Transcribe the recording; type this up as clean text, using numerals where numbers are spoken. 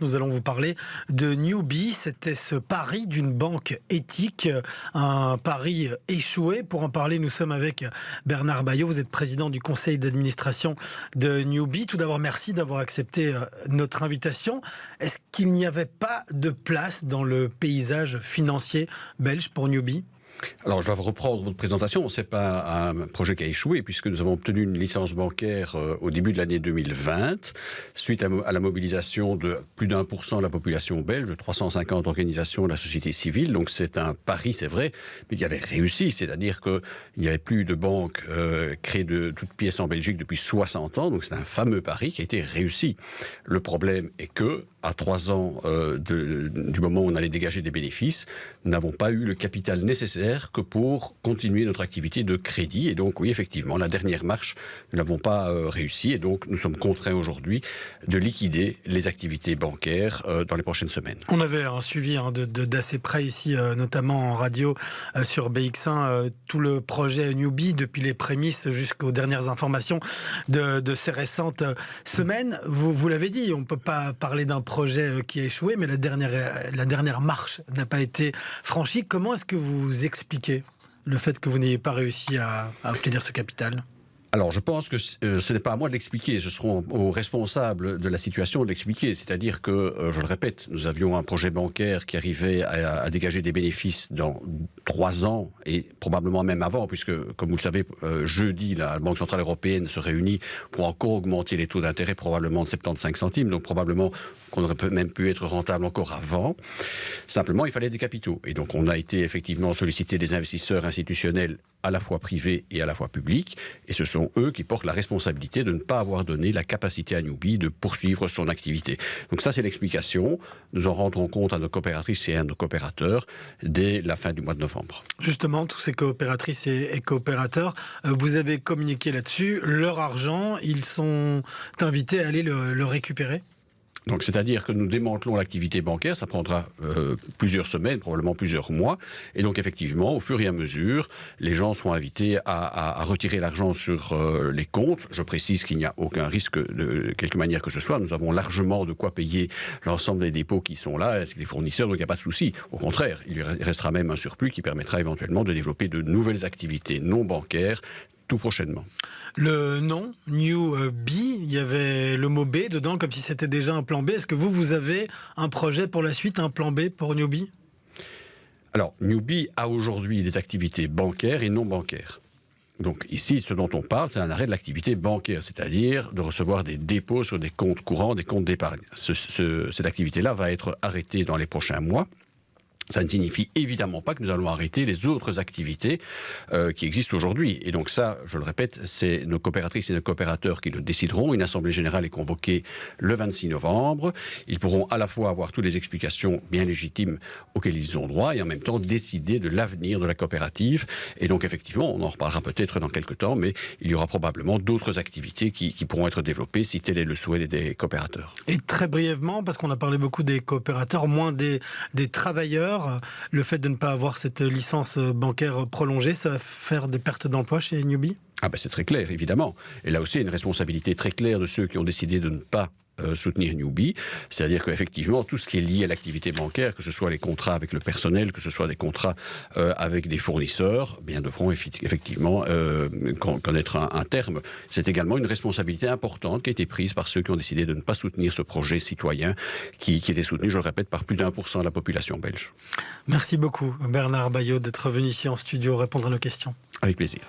Nous allons vous parler de Newbee. C'était ce pari d'une banque éthique, un pari échoué. Pour en parler, nous sommes avec Bernard Bayot. Vous êtes président du conseil d'administration de Newbee. Tout d'abord, merci d'avoir accepté notre invitation. Est-ce qu'il n'y avait pas de place dans le paysage financier belge pour Newbee ? Alors, je dois reprendre votre présentation. Ce n'est pas un projet qui a échoué, puisque nous avons obtenu une licence bancaire au début de l'année 2020, suite à la mobilisation de plus d'1% de la population belge, de 350 organisations de la société civile. Donc, c'est un pari, c'est vrai, mais qui avait réussi. C'est-à-dire qu'il n'y avait plus de banque créée de toutes pièces en Belgique depuis 60 ans. Donc, c'est un fameux pari qui a été réussi. Le problème est que, à 3 ans du moment où on allait dégager des bénéfices, nous n'avons pas eu le capital nécessaire que pour continuer notre activité de crédit. Et donc, oui, effectivement, la dernière marche, nous n'avons pas réussi. Et donc, nous sommes contraints aujourd'hui de liquider les activités bancaires dans les prochaines semaines. On avait un suivi d'assez près ici, notamment en radio, sur BX1, tout le projet Newbee, depuis les prémices jusqu'aux dernières informations de ces récentes semaines. Vous l'avez dit, on ne peut pas parler d'un projet qui a échoué, mais la dernière marche n'a pas été franchie. Comment est-ce que vous expliquez le fait que vous n'ayez pas réussi à obtenir ce capital ? Alors, je pense que ce n'est pas à moi de l'expliquer, ce seront aux responsables de la situation de l'expliquer. C'est-à-dire que, je le répète, nous avions un projet bancaire qui arrivait à dégager des bénéfices dans 3 ans, et probablement même avant, puisque, comme vous le savez, jeudi, la Banque Centrale Européenne se réunit pour encore augmenter les taux d'intérêt, probablement de 75 centimes, donc probablement qu'on aurait même pu être rentable encore avant. Simplement, il fallait des capitaux. Et donc, on a été effectivement sollicité des investisseurs institutionnels à la fois privés et à la fois publics, et ce sont eux qui portent la responsabilité de ne pas avoir donné la capacité à Newbee de poursuivre son activité. Donc ça, c'est l'explication. Nous en rendrons compte à nos coopératrices et à nos coopérateurs dès la fin du mois de novembre. Justement, tous ces coopératrices et coopérateurs, vous avez communiqué là-dessus. Leur argent, ils sont invités à aller le récupérer ? Donc, c'est-à-dire que nous démantelons l'activité bancaire, ça prendra plusieurs semaines, probablement plusieurs mois. Et donc, effectivement, au fur et à mesure, les gens seront invités à retirer l'argent sur les comptes. Je précise qu'il n'y a aucun risque de quelque manière que ce soit. Nous avons largement de quoi payer l'ensemble des dépôts qui sont là, ainsi que les fournisseurs, donc il n'y a pas de souci. Au contraire, il restera même un surplus qui permettra éventuellement de développer de nouvelles activités non bancaires tout prochainement. Le nom, Newbee, il y avait le mot B dedans, comme si c'était déjà un plan B. Est-ce que vous avez un projet pour la suite, un plan B pour Newbee ? Alors, Newbee a aujourd'hui des activités bancaires et non bancaires. Donc ici, ce dont on parle, c'est un arrêt de l'activité bancaire, c'est-à-dire de recevoir des dépôts sur des comptes courants, des comptes d'épargne. Cette activité-là va être arrêtée dans les prochains mois. Ça ne signifie évidemment pas que nous allons arrêter les autres activités qui existent aujourd'hui. Et donc ça, je le répète, c'est nos coopératrices et nos coopérateurs qui le décideront. Une assemblée générale est convoquée le 26 novembre. Ils pourront à la fois avoir toutes les explications bien légitimes auxquelles ils ont droit et en même temps décider de l'avenir de la coopérative. Et donc effectivement, on en reparlera peut-être dans quelques temps, mais il y aura probablement d'autres activités qui pourront être développées si tel est le souhait des coopérateurs. Et très brièvement, parce qu'on a parlé beaucoup des coopérateurs, moins des travailleurs, le fait de ne pas avoir cette licence bancaire prolongée, ça va faire des pertes d'emploi chez Newbee ? Ah ben c'est très clair, évidemment. Et là aussi, il y a une responsabilité très claire de ceux qui ont décidé de ne pas soutenir Newbee. C'est-à-dire qu'effectivement, tout ce qui est lié à l'activité bancaire, que ce soit les contrats avec le personnel, que ce soit des contrats avec des fournisseurs, bien devront effectivement connaître un terme. C'est également une responsabilité importante qui a été prise par ceux qui ont décidé de ne pas soutenir ce projet citoyen qui était soutenu, je le répète, par plus d'1% de la population belge. Merci beaucoup Bernard Bayot d'être venu ici en studio répondre à nos questions. Avec plaisir.